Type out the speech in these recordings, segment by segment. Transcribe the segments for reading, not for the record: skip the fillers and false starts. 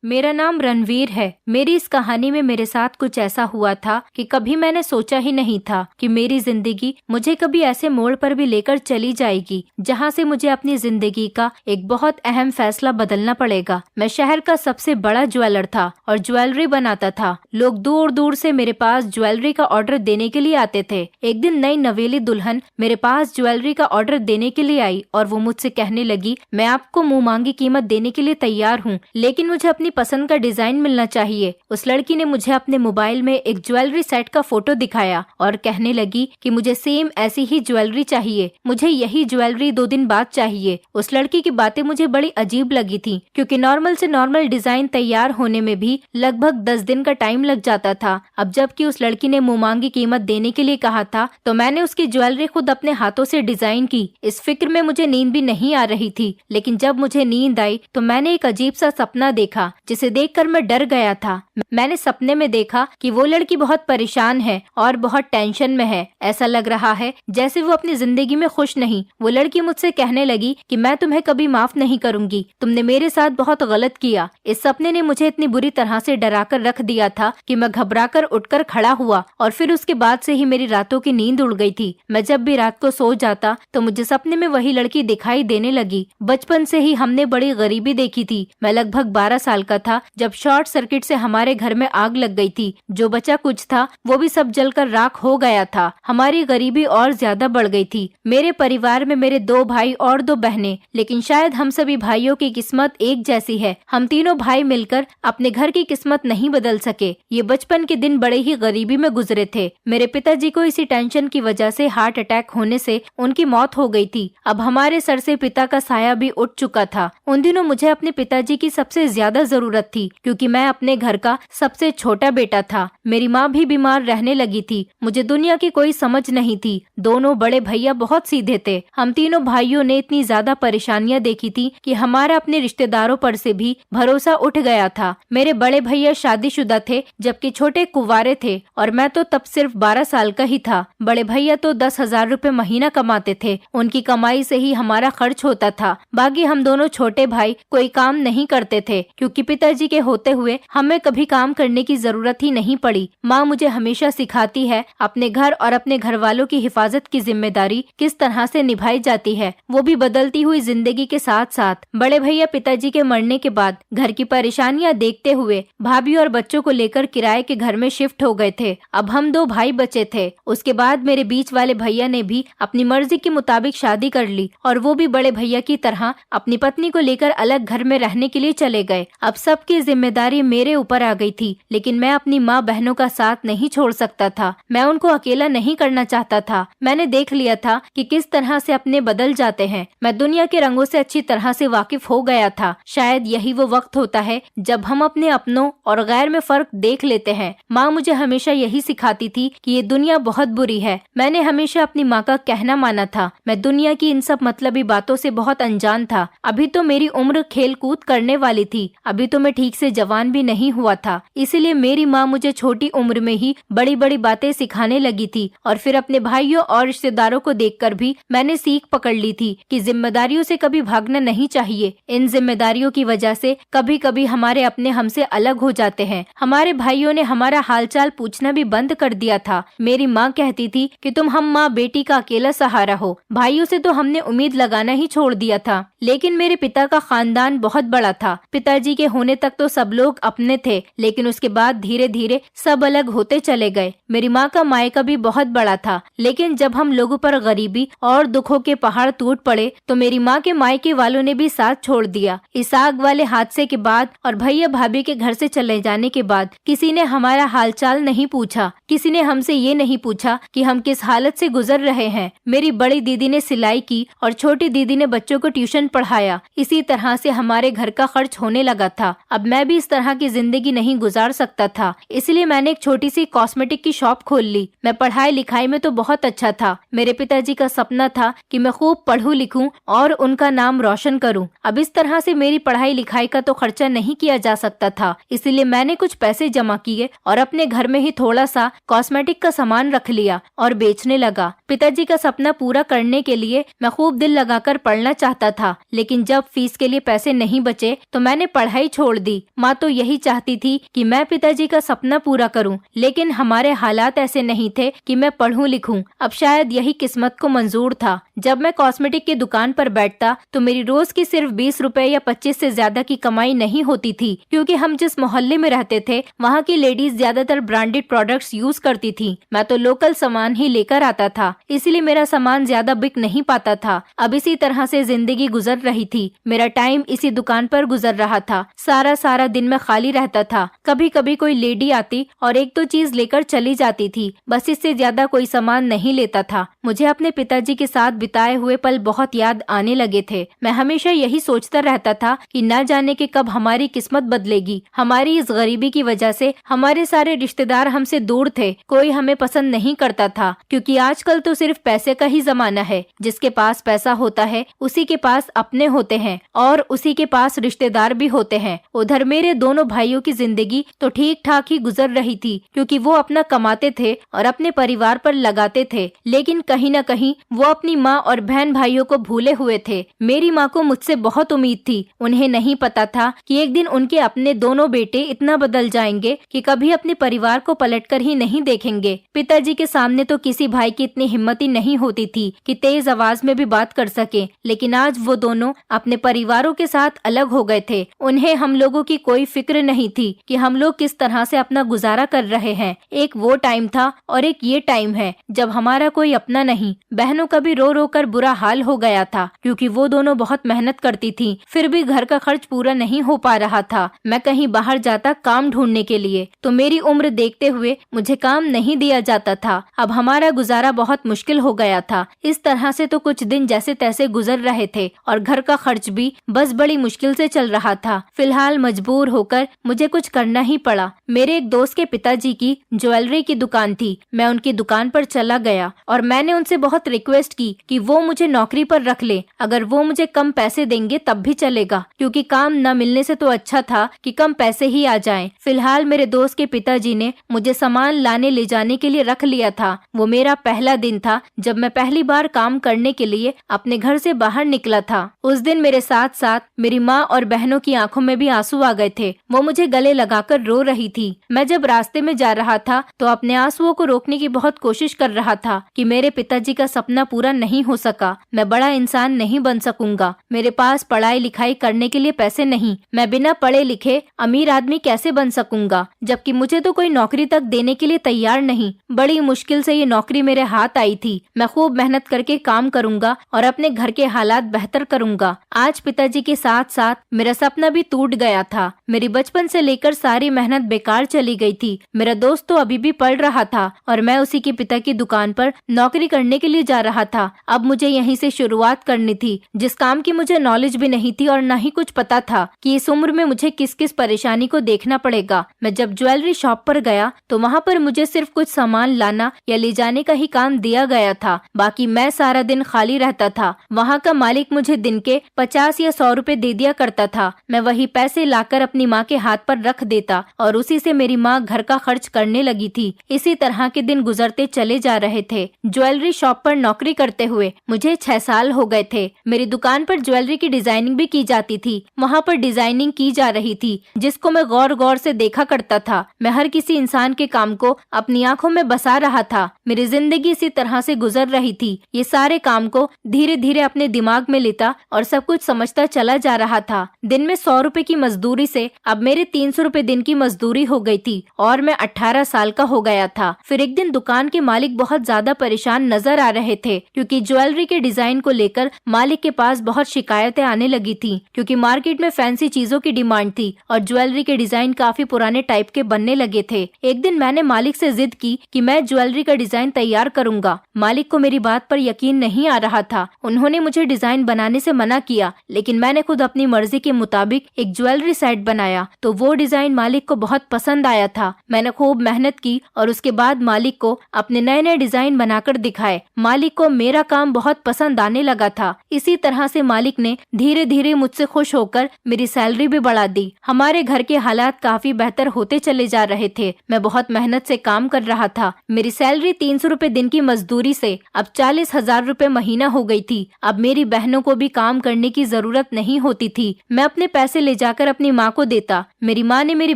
मेरा नाम रणवीर है। मेरी इस कहानी में मेरे साथ कुछ ऐसा हुआ था कि कभी मैंने सोचा ही नहीं था कि मेरी जिंदगी मुझे कभी ऐसे मोड़ पर भी लेकर चली जाएगी जहां से मुझे अपनी जिंदगी का एक बहुत अहम फैसला बदलना पड़ेगा। मैं शहर का सबसे बड़ा ज्वेलर था और ज्वेलरी बनाता था। लोग दूर दूर से मेरे पास ज्वेलरी का ऑर्डर देने के लिए आते थे। एक दिन नई नवेली दुल्हन मेरे पास ज्वेलरी का ऑर्डर देने के लिए आई और वो मुझसे कहने लगी, मैं आपको मुंह मांगी कीमत देने के लिए तैयार हूँ, लेकिन मुझे अपनी पसंद का डिजाइन मिलना चाहिए। उस लड़की ने मुझे अपने मोबाइल में एक ज्वेलरी सेट का फोटो दिखाया और कहने लगी कि मुझे सेम ऐसी ही ज्वेलरी चाहिए, मुझे यही ज्वेलरी 2 दिन बाद चाहिए। उस लड़की की बातें मुझे बड़ी अजीब लगी थी, क्योंकि नॉर्मल से नॉर्मल डिजाइन तैयार होने में भी लगभग 10 दिन का टाइम लग जाता था। अब जबकि उस लड़की ने मुंह मांगी कीमत देने के लिए कहा था, तो मैंने उसकी ज्वेलरी खुद अपने हाथों से डिजाइन की। इस फिक्र में मुझे नींद भी नहीं आ रही थी, लेकिन जब मुझे नींद आई तो मैंने एक अजीब सा सपना देखा जिसे देखकर मैं डर गया था। मैंने सपने में देखा कि वो लड़की बहुत परेशान है और बहुत टेंशन में है। ऐसा लग रहा है जैसे वो अपनी जिंदगी में खुश नहीं। वो लड़की मुझसे कहने लगी कि मैं तुम्हें कभी माफ नहीं करूंगी, तुमने मेरे साथ बहुत गलत किया। इस सपने ने मुझे इतनी बुरी तरह से डरा कर रख दिया था कि मैं घबराकर उठकर खड़ा हुआ और फिर उसके बाद से ही मेरी रातों की नींद उड़ गई थी। मैं जब भी रात को सो जाता तो मुझे सपने में वही लड़की दिखाई देने लगी। बचपन से ही हमने बड़ी गरीबी देखी थी। मैं लगभग 12 साल का था जब शॉर्ट सर्किट से हमारे घर में आग लग गई थी। जो बचा कुछ था वो भी सब जलकर राख हो गया था। हमारी गरीबी और ज्यादा बढ़ गई थी। मेरे परिवार में मेरे 2 भाई और 2 बहनें, लेकिन शायद हम सभी भाइयों की किस्मत एक जैसी है। हम तीनों भाई मिलकर अपने घर की किस्मत नहीं बदल सके। ये बचपन के दिन बड़े ही गरीबी में गुजरे थे। मेरे पिताजी को इसी टेंशन की वजह से हार्ट अटैक होने से उनकी मौत हो गई थी। अब हमारे सर से पिता का साया भी उठ चुका था। उन दिनों मुझे अपने पिताजी की सबसे ज्यादा जरूरत थी, क्योंकि मैं अपने घर का सबसे छोटा बेटा था। मेरी माँ भी बीमार रहने लगी थी। मुझे दुनिया की कोई समझ नहीं थी। दोनों बड़े भैया बहुत सीधे थे। हम तीनों भाइयों ने इतनी ज्यादा परेशानियां देखी थी कि हमारा अपने रिश्तेदारों पर से भी भरोसा उठ गया था। मेरे बड़े भैया शादीशुदा थे, जबकि छोटे कुंवारे थे और मैं तो तब सिर्फ 12 साल का ही था। बड़े भैया तो 10,000 रुपए महीना कमाते थे। उनकी कमाई से ही हमारा खर्च होता था। बाकी हम दोनों छोटे भाई कोई काम नहीं करते थे, क्योंकि पिताजी के होते हुए हमें कभी काम करने की जरूरत ही नहीं पड़ी। माँ मुझे हमेशा सिखाती है अपने घर और अपने घर वालों की हिफाजत की जिम्मेदारी किस तरह से निभाई जाती है, वो भी बदलती हुई जिंदगी के साथ साथ। बड़े भैया पिताजी के मरने के बाद घर की परेशानियां देखते हुए भाभी और बच्चों को लेकर किराए के घर में शिफ्ट हो गए थे। अब हम 2 भाई बचे थे। उसके बाद मेरे बीच वाले भैया ने भी अपनी मर्जी के मुताबिक शादी कर ली और वो भी बड़े भैया की तरह अपनी पत्नी को लेकर अलग घर में रहने के लिए चले गए। अब सबकी जिम्मेदारी मेरे ऊपर आ गई थी, लेकिन मैं अपनी माँ बहनों का साथ नहीं छोड़ सकता था। मैं उनको अकेला नहीं करना चाहता था। मैंने देख लिया था कि किस तरह से अपने बदल जाते हैं। मैं दुनिया के रंगों से अच्छी तरह से वाकिफ हो गया था। शायद यही वो वक्त होता है जब हम अपने अपनों और गैर में फर्क देख लेते हैं। माँ मुझे हमेशा यही सिखाती थी कि ये दुनिया बहुत बुरी है। मैंने हमेशा अपनी माँ का कहना माना था। मैं दुनिया की इन सब मतलबी बातों से बहुत अनजान था। अभी तो मेरी उम्र खेल कूद करने वाली थी। अभी तो मैं ठीक से जवान भी नहीं हुआ था। इसीलिए मेरी माँ मुझे छोटी उम्र में ही बड़ी बड़ी बातें सिखाने लगी थी। और फिर अपने भाइयों और रिश्तेदारों को देखकर भी मैंने सीख पकड़ ली थी कि जिम्मेदारियों से कभी भागना नहीं चाहिए। इन जिम्मेदारियों की वजह से कभी कभी हमारे अपने हमसे अलग हो जाते हैं। हमारे भाइयों ने हमारा हालचाल पूछना भी बंद कर दिया था। मेरी माँ कहती थी कि तुम हम माँ बेटी का अकेला सहारा हो। भाइयों से तो हमने उम्मीद लगाना ही छोड़ दिया था। लेकिन मेरे पिता का खानदान बहुत बड़ा था। पिताजी के होने तक तो सब लोग अपने थे, लेकिन उसके बाद धीरे धीरे सब अलग होते चले गए। मेरी माँ का मायका भी बहुत बड़ा था, लेकिन जब हम लोगों पर गरीबी और दुखों के पहाड़ टूट पड़े तो मेरी माँ के मायके वालों ने भी साथ छोड़ दिया। इस आग वाले हादसे के बाद और भैया भाभी के घर से चले जाने के बाद किसी ने हमारा हालचाल नहीं पूछा। किसी ने हमसे ये नहीं पूछा कि हम किस हालत से गुजर रहे हैं। मेरी बड़ी दीदी ने सिलाई की और छोटी दीदी ने बच्चों को ट्यूशन पढ़ाया। इसी तरह से हमारे घर का खर्च होने लगा था। अब मैं भी इस तरह की जिंदगी नहीं गुजार सकता था, इसलिए मैंने एक छोटी सी कॉस्मेटिक की शॉप खोल ली। मैं पढ़ाई लिखाई में तो बहुत अच्छा था। मेरे पिताजी का सपना था कि मैं खूब पढ़ूं लिखूं और उनका नाम रोशन करूं। अब इस तरह से मेरी पढ़ाई लिखाई का तो खर्चा नहीं किया जा सकता था, इसलिए मैंने कुछ पैसे जमा किए और अपने घर में ही थोड़ा सा कॉस्मेटिक का सामान रख लिया और बेचने लगा। पिताजी का सपना पूरा करने के लिए मैं खूब दिल लगाकर पढ़ना चाहता था, लेकिन जब फीस के लिए पैसे नहीं बचे तो मैंने पढ़ाई छोड़ दी। माँ तो यही चाहती थी कि मैं पिताजी का सपना पूरा करूं, लेकिन हमारे हालात ऐसे नहीं थे कि मैं पढ़ूं लिखूं। अब शायद यही किस्मत को मंजूर था। जब मैं कॉस्मेटिक की दुकान पर बैठता तो मेरी रोज की सिर्फ 20 रुपए या 25 से ज्यादा की कमाई नहीं होती थी, क्योंकि हम जिस मोहल्ले में रहते थे वहाँ की लेडीज ज्यादातर ब्रांडेड प्रोडक्ट्स यूज करती थी। मैं तो लोकल सामान ही लेकर आता था, इसलिए मेरा सामान ज्यादा बिक नहीं पाता था। अब इसी तरह से जिंदगी गुजर रही थी। मेरा टाइम इसी दुकान पर गुजर रहा था। सारा सारा दिन मैं खाली रहता था। कभी कभी कोई लेडी आती और एक दो चीज लेकर चली जाती थी, बस इससे ज्यादा कोई सामान नहीं लेता था। मुझे अपने पिताजी के साथ बिताए हुए पल बहुत याद आने लगे थे। मैं हमेशा यही सोचता रहता था कि न जाने के कब हमारी किस्मत बदलेगी। हमारी इस गरीबी की वजह से हमारे सारे रिश्तेदार हमसे दूर थे। कोई हमें पसंद नहीं करता था, क्योंकि आजकल तो सिर्फ पैसे का ही जमाना है। जिसके पास पैसा होता है उसी के पास अपने होते हैं और उसी के पास रिश्तेदार भी होते हैं। उधर मेरे दोनों भाइयों की जिंदगी तो ठीक ठाक ही गुजर रही थी, क्योंकि वो अपना कमाते थे और अपने परिवार पर लगाते थे, लेकिन कहीं न कहीं वो अपनी माँ और बहन भाइयों को भूले हुए थे। मेरी माँ को मुझसे बहुत उम्मीद थी। उन्हें नहीं पता था कि एक दिन उनके अपने दोनों बेटे इतना बदल जाएंगे कि कभी अपने परिवार को पलटकर ही नहीं देखेंगे। पिताजी के सामने तो किसी भाई की इतनी हिम्मत ही नहीं होती थी कि तेज आवाज में भी बात कर सके, लेकिन आज वो दोनों अपने परिवारों के साथ अलग हो गए थे। उन्हें हम लोगों की कोई फिक्र नहीं थी कि हम लोग किस तरह से अपना गुजारा कर रहे हैं। एक वो टाइम था और एक ये टाइम है जब हमारा कोई अपना नहीं। बहनों का भी रो रो कर बुरा हाल हो गया था, क्योंकि वो दोनों बहुत मेहनत करती थी, फिर भी घर का खर्च पूरा नहीं हो पा रहा था। मैं कहीं बाहर जाता काम ढूंढने के लिए तो मेरी उम्र देखते हुए मुझे काम नहीं दिया जाता था। अब हमारा गुजारा बहुत मुश्किल हो गया था। इस तरह से तो कुछ दिन जैसे तैसे गुजर रहे थे और घर का खर्च भी बस बड़ी मुश्किल से चल रहा था। फिलहाल मजबूर होकर मुझे कुछ करना ही पड़ा। मेरे एक दोस्त के पिताजी की ज्वेलरी की दुकान थी। मैं उनकी दुकान पर चला गया और मैंने उनसे बहुत रिक्वेस्ट की कि वो मुझे नौकरी पर रख ले। अगर वो मुझे कम पैसे देंगे तब भी चलेगा, क्योंकि काम न मिलने से तो अच्छा था कि कम पैसे ही आ जाएं। फिलहाल मेरे दोस्त के पिताजी ने मुझे सामान लाने ले जाने के लिए रख लिया था। वो मेरा पहला दिन था जब मैं पहली बार काम करने के लिए अपने घर से बाहर निकला था। उस दिन मेरे साथ साथ मेरी माँ और बहनों की आंखों में भी आंसू आ गए थे। वो मुझे गले लगाकर रो रही थी। मैं जब रास्ते में जा रहा था तो अपने आंसुओं को रोकने की बहुत कोशिश कर रहा था कि मेरे पिताजी का सपना पूरा नहीं हो सका। मैं बड़ा इंसान नहीं बन सकूंगा। मेरे पास पढ़ाई लिखाई करने के लिए पैसे नहीं। मैं बिना पढ़े लिखे अमीर आदमी कैसे बन सकूंगा, जबकि मुझे तो कोई नौकरी तक देने के लिए तैयार नहीं। बड़ी मुश्किल से ये नौकरी मेरे हाथ आई थी। मैं खूब मेहनत करके काम करूंगा और अपने घर के हालात बेहतर करूंगा। आज पिताजी के साथ साथ मेरा सपना भी टूट गया था। मेरी बचपन से लेकर सारी मेहनत बेकार चली गई थी। मेरा दोस्त तो अभी भी पढ़ रहा था और मैं उसी के पिता की दुकान पर नौकरी करने के लिए जा रहा था। अब मुझे यहीं से शुरुआत करनी थी, जिस काम की मुझे नॉलेज भी नहीं थी और न ही कुछ पता था कि इस उम्र में मुझे किस किस परेशानी को देखना पड़ेगा। मैं जब ज्वेलरी शॉप पर गया तो वहाँ पर मुझे सिर्फ कुछ सामान लाना या ले जाने का ही काम दिया गया था। बाकी मैं सारा दिन खाली रहता था। वहाँ का मालिक मुझे दिन के 50 या 100 रुपए दे दिया करता था। मैं वही पैसे लाकर अपनी माँ के हाथ पर रख देता और उसी से मेरी माँ घर का खर्च करने लगी थी। इसी तरह के दिन गुजरते चले जा रहे थे। ज्वेलरी शॉप पर नौकरी करते हुए मुझे 6 साल हो गए थे। मेरी दुकान पर ज्वेलरी की डिजाइनिंग भी की जाती थी। वहाँ पर डिजाइनिंग की जा रही थी, जिसको मैं गौर गौर से देखा करता था। मैं हर किसी इंसान के काम को अपनी आंखों में बसा रहा था। मेरी जिंदगी इसी तरह से गुजर रही थी। ये सारे काम को धीरे धीरे अपने दिमाग में लेता और सब कुछ समझता चला जा रहा था। दिन में 100 रुपए की मजदूरी से अब मेरे 300 रुपए दिन की मजदूरी हो गई थी और मैं 18 साल का हो गया था। फिर एक दिन दुकान के मालिक बहुत ज्यादा परेशान नजर आ रहे थे, क्योंकि ज्वेलरी के डिजाइन को लेकर मालिक के पास बहुत शिकायतें आने लगी थी, क्योंकि मार्केट में फैंसी चीजों की डिमांड थी और ज्वेलरी के डिजाइन काफी पुराने टाइप के बनने लगे थे। एक दिन मैंने मालिक से जिद की कि मैं ज्वेलरी का डिजाइन तैयार करूंगा। मालिक को मेरी बात पर यकीन नहीं आ रहा था। उन्होंने मुझे डिजाइन बनाने से मना किया, लेकिन मैंने खुद अपनी मर्जी के मुताबिक एक ज्वेलरी सेट बनाया तो वो डिजाइन मालिक को बहुत पसंद आया था। मैंने खूब मेहनत की और उसके बाद मालिक को अपने नए नए डिजाइन बनाकर दिखाए। मालिक को मेरा काम बहुत पसंद आने लगा था। इसी तरह से मालिक ने धीरे धीरे मुझसे खुश होकर मेरी सैलरी भी बढ़ा दी। हमारे घर के हालात काफी बेहतर होते चले जा रहे थे। मैं बहुत मेहनत से काम कर रहा था। मेरी सैलरी 300 रुपए दिन की मजदूरी से अब 40,000 रुपए महीना हो गई थी। अब मेरी बहनों को भी काम करने की जरूरत नहीं होती थी। मैं अपने पैसे ले जाकर अपनी माँ को देता। मेरी माँ ने मेरी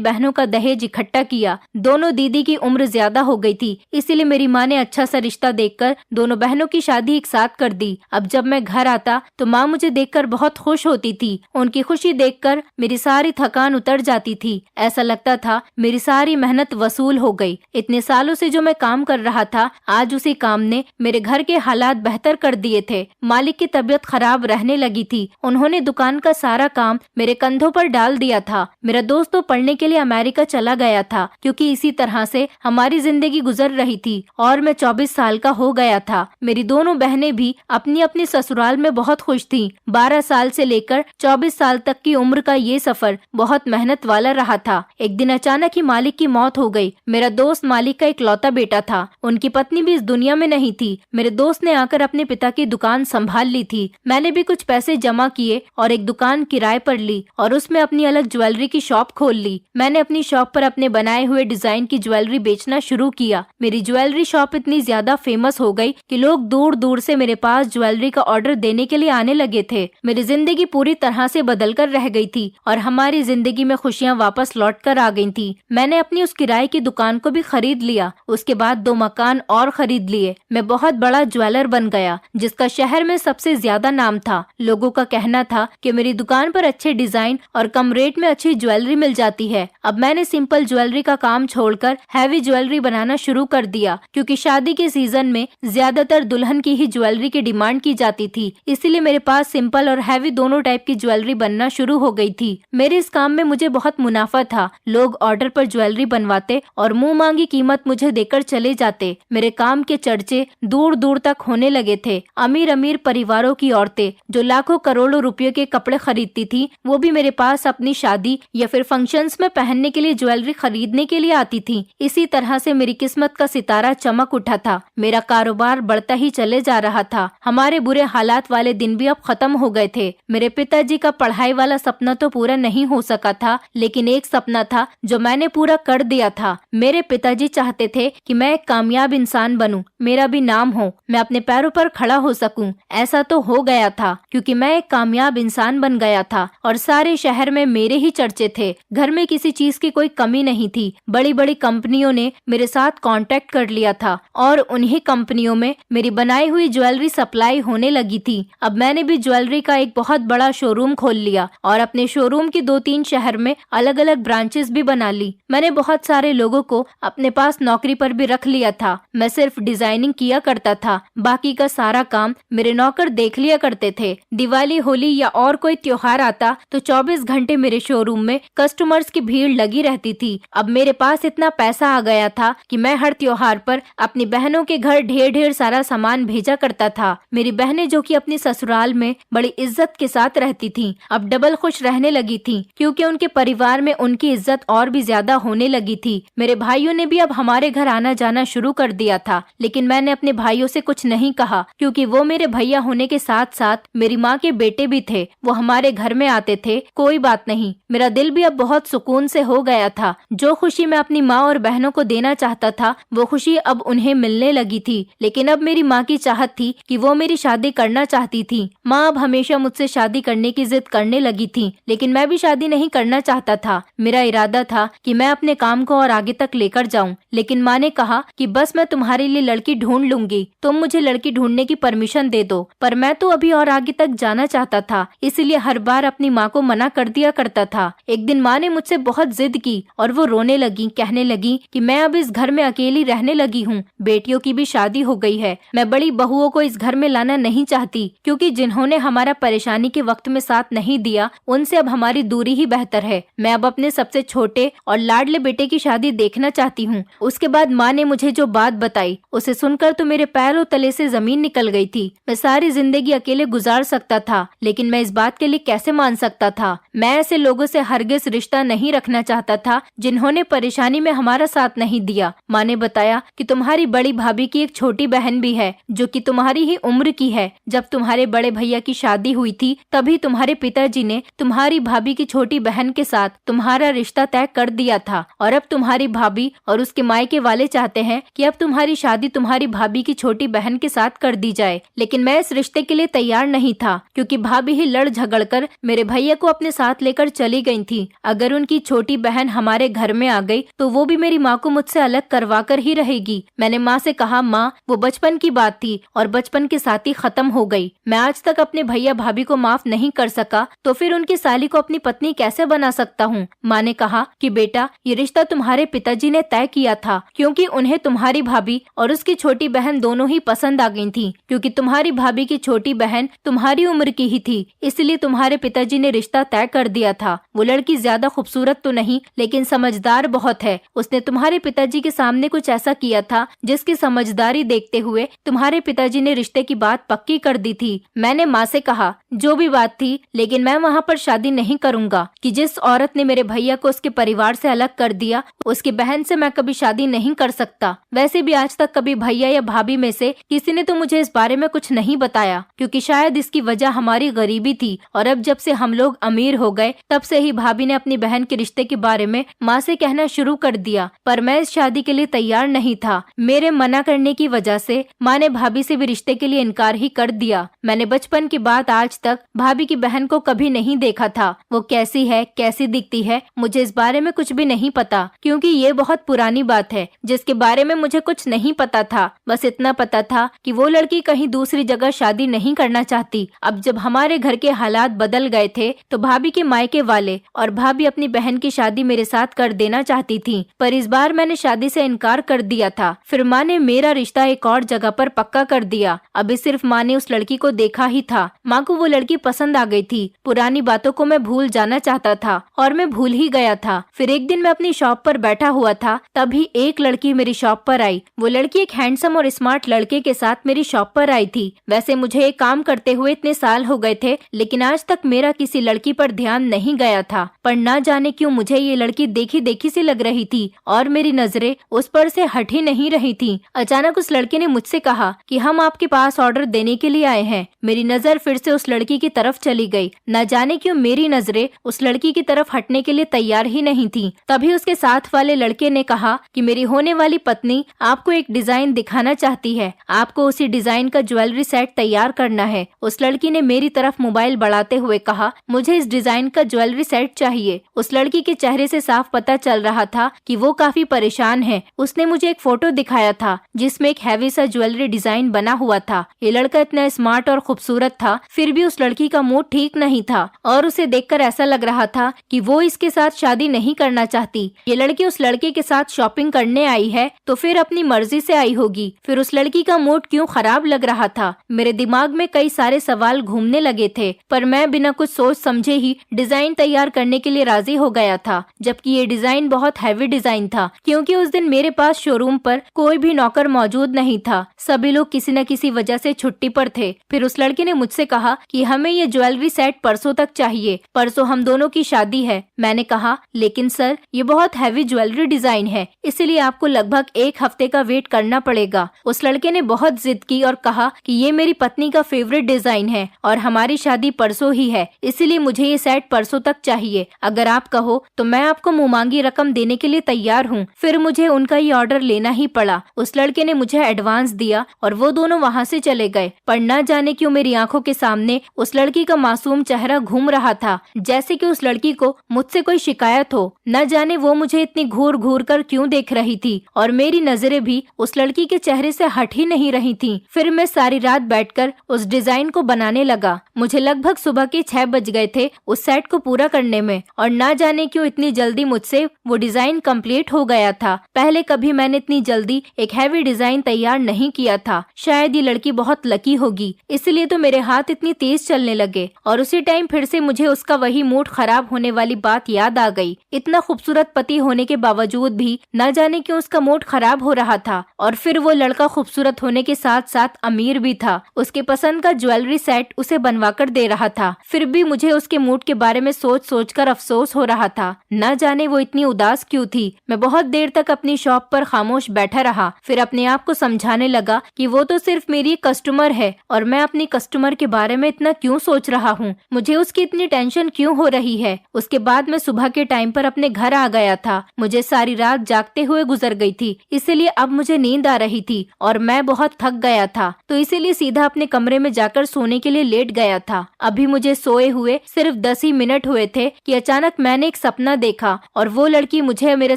बहनों का दहेज इकट्ठा किया। दोनों दीदी की उम्र ज्यादा हो गई थी, इसीलिए मेरी माँ ने अच्छा सा रिश्ता देखकर दोनों बहनों की शादी एक साथ कर दी। अब जब मैं घर आता तो माँ मुझे देखकर बहुत खुश होती थी। उनकी खुशी देखकर मेरी सारी थकान उतर जाती थी। ऐसा लगता था मेरी सारी मेहनत वसूल हो गई। इतने सालों से जो मैं काम कर रहा था, आज उसी काम ने मेरे घर के हालात बेहतर कर दिए थे। मालिक की तबीयत खराब रहने लगी थी। उन्होंने दुकान का सारा काम मेरे कंधों पर डाल दिया था। मेरा दोस्त तो पढ़ने के लिए अमेरिका चला गया था, क्योंकि इसी तरह से हमारी जिंदगी गुजर रही थी और मैं 24 साल का हो गया था। मेरी दोनों बहनें भी अपनी अपनी ससुराल में बहुत खुश थीं। 12 साल से लेकर 24 साल तक की उम्र का ये सफर बहुत मेहनत वाला रहा था। एक दिन अचानक ही मालिक की मौत हो गई। मेरा दोस्त मालिक का इकलौता बेटा था। उनकी पत्नी भी इस दुनिया में नहीं थी। मेरे दोस्त ने आकर अपने पिता की दुकान संभाल ली थी। मैंने भी कुछ पैसे जमा किए और एक दुकान किराए पर ली और उसमें अपनी अलग ज्वेलरी की शॉप खोल ली। मैंने अपनी शॉप पर अपने बनाए हुए डिजाइन की ज्वेलरी बेचना शुरू किया। मेरी ज्वेलरी शॉप इतनी ज्यादा फेमस हो गई कि लोग दूर दूर से मेरे पास ज्वेलरी का ऑर्डर देने के लिए आने लगे थे। मेरी जिंदगी पूरी तरह से बदल कर रह गई थी और हमारी जिंदगी में खुशियाँ वापस लौट कर आ गई थी। मैंने अपनी उस किराए की दुकान को भी खरीद लिया। उसके बाद 2 मकान और खरीद लिए। मैं बहुत बड़ा ज्वेलर बन गया, जिसका शहर में सबसे ज्यादा नाम था। लोगों का कहना था कि मेरी दुकान पर अच्छे डिजाइन और कम रेट में अच्छी ज्वेलरी मिल जाती है। अब मैंने सिंपल ज्वेलरी का काम छोड़कर हैवी ज्वेलरी बनाना शुरू कर दिया, क्योंकि शादी के सीजन में ज्यादातर दुल्हन की ही ज्वेलरी की डिमांड की जाती थी। इसीलिए मेरे पास सिंपल और हैवी दोनों टाइप की ज्वेलरी बनना शुरू हो गई थी। मेरे इस काम में मुझे बहुत मुनाफा था। लोग ऑर्डर पर ज्वेलरी बनवाते और मुंह मांगी कीमत मुझे देकर चले जाते। मेरे काम के चर्चे दूर दूर तक होने लगे थे। अमीर अमीर परिवारों की औरतें जो लाखों करोड़ों रुपयों के कपड़े खरीदती थी, वो भी मेरे पास अपनी शादी या फिर फंक्शंस में पहनने के लिए ज्वेलरी खरीदने के लिए आती थी। इसी तरह से मेरी किस्मत का सितारा चमक उठा था। मेरा कारोबार बढ़ता ही चले जा रहा था। हमारे बुरे हालात वाले दिन भी अब खत्म हो गए थे। मेरे पिताजी का पढ़ाई वाला सपना तो पूरा नहीं हो सका था, लेकिन एक सपना था जो मैंने पूरा कर दिया था। मेरे पिताजी चाहते थे कि मैं एक कामयाब इंसान बनूं, मेरा भी नाम हो, मैं अपने पैरों पर खड़ा हो सकूं। ऐसा तो हो गया था, क्योंकि मैं एक कामयाब इंसान बन गया था और सारे शहर में मेरे ही चर्चे थे। घर में किसी चीज की कोई कमी नहीं थी। बड़ी बड़ी कंपनियों ने मेरे साथ कांटेक्ट कर लिया था और उन्हीं कंपनियों में मेरी बनाई हुई ज्वेलरी सप्लाई होने लगी थी। अब मैंने भी ज्वेलरी का एक बहुत बड़ा शोरूम खोल लिया और अपने शोरूम की 2-3 शहर में अलग अलग ब्रांचेस भी बना ली। मैंने बहुत सारे लोगों को अपने पास नौकरी पर भी रख लिया था। मैं सिर्फ डिजाइनिंग किया करता था, बाकी का सारा काम मेरे नौकर देख लिया करते थे। दिवाली, होली या और कोई त्योहार आता तो 24 घंटे मेरे शोरूम में कस्टमर्स की भीड़ लगी रहती थी। अब मेरे पास इतना पैसा आ गया था कि मैं हर त्योहार पर अपनी बहनों के घर ढेर ढेर सारा सामान भेजा करता था। मेरी बहनें जो कि अपनी ससुराल में बड़ी इज्जत के साथ रहती थीं, अब डबल खुश रहने लगी थीं, क्योंकि उनके परिवार में उनकी इज्जत और भी ज्यादा होने लगी थी। मेरे भाइयों ने भी अब हमारे घर आना जाना शुरू कर दिया था, लेकिन मैंने अपने भाइयों से कुछ नहीं कहा, क्योंकि वो मेरे भैया होने के साथ साथ मेरी माँ के बेटे भी थे। वो हमारे घर में आते थे। कोई बात नहीं, मेरा दिल भी अब बहुत सुकून से हो गया था। जो खुशी मैं अपनी माँ और बहनों को देना चाहता था, वो खुशी अब उन्हें मिलने लगी थी। लेकिन अब मेरी माँ की चाहत थी कि वो मेरी शादी करना चाहती थी। माँ अब हमेशा मुझसे शादी करने की जिद करने लगी थी, लेकिन मैं भी शादी नहीं करना चाहता था। मेरा इरादा था कि मैं अपने काम को और आगे तक लेकर जाऊं, लेकिन माँ ने कहा कि बस मैं तुम्हारे लिए लड़की ढूंढ लूंगी, तुम मुझे लड़की ढूंढने की परमिशन दे दो। पर मैं तो अभी और आगे तक जाना चाहता था, इसलिए हर बार अपनी माँ को मना कर दिया करता था। एक दिन माँ ने मुझसे बहुत जिद की और वो रोने लगी, कहने लगी कि मैं अब इस घर में अकेली रहने लगी हूँ। बेटियों की भी शादी हो गई है। मैं बड़ी बहुओं को इस घर में लाना नहीं चाहती, क्योंकि जिन्होंने हमारा परेशानी के वक्त में साथ नहीं दिया, उनसे अब हमारी दूरी ही बेहतर है। मैं अब अपने सबसे छोटे और लाडले बेटे की शादी देखना चाहती हूँ। उसके बाद माँ ने मुझे जो बात बताई, उसे सुनकर तो मेरे पैरों तले से जमीन निकल गई थी। मैं सारी जिंदगी अकेले गुजार सकता था, लेकिन मैं इस बात के लिए कैसे मान सकता था। मैं ऐसे लोगों से हरगिज रिश्ता नहीं रखना चाहता था जिन्होंने परेशानी में हमारा साथ नहीं दिया। माँ ने बताया कि तुम्हारी बड़ी भाभी की एक छोटी बहन भी है, जो कि तुम्हारी ही उम्र की है। जब तुम्हारे बड़े भैया की शादी हुई थी, तभी तुम्हारे पिताजी ने तुम्हारी भाभी की छोटी बहन के साथ तुम्हारा रिश्ता तय कर दिया था, और अब तुम्हारी भाभी और उसके मायके वाले चाहते हैं कि अब तुम्हारी शादी तुम्हारी भाभी की छोटी बहन के साथ कर दी जाए। लेकिन मैं इस रिश्ते के लिए तैयार नहीं था, क्योंकि भाभी ही लड़ झगड़ कर मेरे भैया को अपने साथ लेकर चली गई थी। अगर उनकी छोटी बहन हमारे घर में आ गई तो वो भी मेरी माँ को मुझसे अलग करवा कर ही रहेगी। मैंने माँ से कहा, माँ वो बचपन की बात थी और बचपन के साथ ही खत्म हो गई। मैं आज तक अपने भैया भाभी को माफ नहीं कर सका तो फिर उनकी साली को अपनी पत्नी कैसे बना सकता हूँ। माँ ने कहा कि बेटा ये रिश्ता तुम्हारे पिताजी ने तय किया था क्योंकि उन्हें तुम्हारी भाभी और उसकी छोटी बहन दोनों ही पसंद आ गई थी। क्योंकि तुम्हारी भाभी की छोटी बहन तुम्हारी उम्र की ही थी, इसलिए तुम्हारे पिताजी ने रिश्ता तय कर दिया था। वो लड़की ज्यादा खूबसूरत तो नहीं लेकिन समझदार बहुत है। उसने तुम्हारे पिताजी के सामने कुछ ऐसा किया था जिसकी समझदारी देखते हुए तुम्हारे पिताजी ने रिश्ते की बात पक्की कर दी थी। मैंने माँ से कहा, जो भी बात थी लेकिन मैं वहाँ पर शादी नहीं करूँगा कि जिस औरत ने मेरे भैया को उसके परिवार से अलग कर दिया उसकी बहन से मैं कभी शादी नहीं कर सकता। वैसे भी आज तक कभी भैया या भाभी में से किसी ने तो मुझे इस बारे में कुछ नहीं बताया क्योंकि शायद इसकी वजह हमारी गरीबी थी। और अब जब से हम लोग अमीर हो गए तब से ही भाभी ने अपनी बहन के रिश्ते के बारे में माँ से कहना शुरू कर दिया। पर मैं इस शादी के लिए तैयार नहीं था। मेरे मना करने की वजह से माँ ने भाभी से भी रिश्ते के लिए इनकार ही कर दिया। मैंने बचपन के बाद आज तक भाभी की बहन को कभी नहीं देखा था। वो कैसी है, कैसी दिखती है, मुझे इस बारे में कुछ भी नहीं पता क्योंकि ये बहुत पुरानी बात है जिसके बारे में मुझे कुछ नहीं पता था। बस इतना पता था कि वो लड़की कहीं दूसरी जगह शादी नहीं करना चाहती। अब जब हमारे घर के हालात बदल गए थे तो भाभी के मायके वाले और भाभी अपनी बहन की शादी मेरे साथ कर देना चाहती थी, पर इस बार मैंने शादी से इनकार कर दिया था। फिर माँ ने मेरा रिश्ता एक और जगह पर पक्का कर दिया। अभी सिर्फ माँ ने उस लड़की को देखा ही था। माँ को वो लड़की पसंद आ गई थी। पुरानी बातों को मैं भूल जाना चाहता था और मैं भूल ही गया था। फिर एक दिन मैं अपनी शॉप पर बैठा हुआ था, तभी एक लड़की मेरी शॉप पर आई। वो लड़की एक हैंडसम और स्मार्ट लड़के के साथ मेरी शॉप पर आई थी। वैसे मुझे एक काम करते हुए इतने साल हो गए थे लेकिन आज तक मेरा किसी लड़की पर ध्यान नहीं गया था। पर ना जाने क्यों मुझे ये लड़की देखी देखी सी लग रही थी और मेरी नजरें उस पर से हट ही नहीं रही थी। अचानक उस लड़के ने मुझसे कहा कि हम आपके पास ऑर्डर देने के लिए आए हैं। मेरी नजर फिर से उस लड़की की तरफ चली गई। न जाने क्यों मेरी नजरें उस लड़की की तरफ हटने के लिए तैयार ही नहीं थी। तभी उसके साथ वाले लड़के ने कहा कि मेरी होने वाली पत्नी आपको एक डिजाइन दिखाना चाहती है, आपको उसी डिजाइन का ज्वेलरी सेट तैयार करना है। उस लड़की ने मेरी तरफ मोबाइल बढ़ाते हुए कहा, मुझे इस डिजाइन का ज्वेलरी सेट चाहिए। उस लड़की के चेहरे से साफ पता चल रहा था कि वो काफी परेशान है। उसने मुझे एक फोटो दिखाया था जिसमें एक हैवी सा ज्वेलरी डिजाइन बना हुआ था। ये लड़का इतना स्मार्ट और खूबसूरत था, फिर भी उस लड़की का मूड ठीक नहीं था और उसे देखकर ऐसा लग रहा था कि वो इसके साथ शादी नहीं करना चाहती। ये लड़की उस लड़के के साथ शॉपिंग करने आई है तो फिर अपनी मर्जी से आई होगी। फिर उस लड़की का मूड क्यों खराब लग रहा था। मेरे दिमाग में कई सारे सवाल घूमने लगे थे, पर मैं बिना कुछ सोच समझे ही डिजाइन तैयार करने के लिए राजी हो गया था। जबकि ये डिजाइन बहुत हैवी डिजाइन था क्योंकि उस दिन मेरे पास शोरूम पर कोई भी नौकर मौजूद नहीं था। सभी लोग किसी न किसी वजह से छुट्टी पर थे। फिर उस लड़के ने मुझसे कहा कि हमें ये ज्वेलरी सेट परसों तक चाहिए, परसों हम दोनों की शादी है। मैंने कहा, लेकिन सर ये बहुत हैवी ज्वेलरी डिजाइन है, इसलिए आपको लगभग एक हफ्ते का वेट करना पड़ेगा। उस लड़के ने बहुत जिद की और कहा कि ये मेरी पत्नी का फेवरेट डिजाइन है और हमारी शादी परसों ही है, इसीलिए मुझे ये सेट परसों तक चाहिए। अगर आप कहो तो मैं आपको मुंहमांगी रकम देने के लिए तैयार हूँ। फिर मुझे उनका ये ऑर्डर लेना ही पड़ा। उस लड़के ने मुझे एडवांस दिया और वो दोनों वहाँ से चले गए। पर न जाने क्यों मेरी आंखों के सामने उस लड़की का मासूम चेहरा घूम रहा था, जैसे कि उस लड़की को मुझसे कोई शिकायत हो। न जाने वो मुझे इतनी घूर घूर कर क्यों देख रही थी और मेरी नजरें भी उस लड़की के चेहरे से हट ही नहीं रही थी। फिर मैं सारी रात बैठकर उस डिजाइन को बनाने लगा। मुझे लगभग सुबह के 6 बज गए थे उस सेट को पूरा करने में और ना जाने क्यों इतनी जल्दी मुझसे वो डिजाइन कंप्लीट हो गया था। पहले कभी मैंने इतनी जल्दी एक हैवी डिजाइन तैयार नहीं किया था। शायद ये लड़की बहुत लकी होगी, इसलिए तो मेरे हाथ इतनी तेज चलने लगे। और उसी टाइम फिर से मुझे उसका वही मूड खराब होने वाली बात याद आ गई। इतना खूबसूरत पति होने के बावजूद भी न जाने क्यों उसका मूड खराब हो रहा था। और फिर वो लड़का खूबसूरत होने के साथ साथ अमीर भी था। उसके पसंद का ज्वेलरी सेट उसे बनवा कर दे रहा था। फिर भी मुझे उसके मूड के बारे में सोच सोच कर अफसोस हो रहा था। न जाने वो इतनी उदास क्यों थी। मैं बहुत देर तक अपनी शॉप पर खामोश बैठा रहा। फिर अपने आप को समझाने लगा कि वो तो सिर्फ मेरी कस्टमर है और मैं अपनी कस्टमर के बारे में इतना क्यों सोच रहा हूँ, मुझे उसकी इतनी टेंशन क्यों हो रही है। उसके बाद मैं सुबह के टाइम पर अपने घर आ गया था। मुझे सारी रात जागते हुए गुजर गई थी, इसीलिए अब मुझे नींद आ रही थी और मैं बहुत थक गया था, तो इसीलिए सीधा अपने कमरे में जाकर सोने के लिए लेट गया था। अभी मुझे सोए हुए सिर्फ 10 ही मिनट हुए थे कि अचानक मैंने एक सपना देखा और वो लड़की मुझे मेरे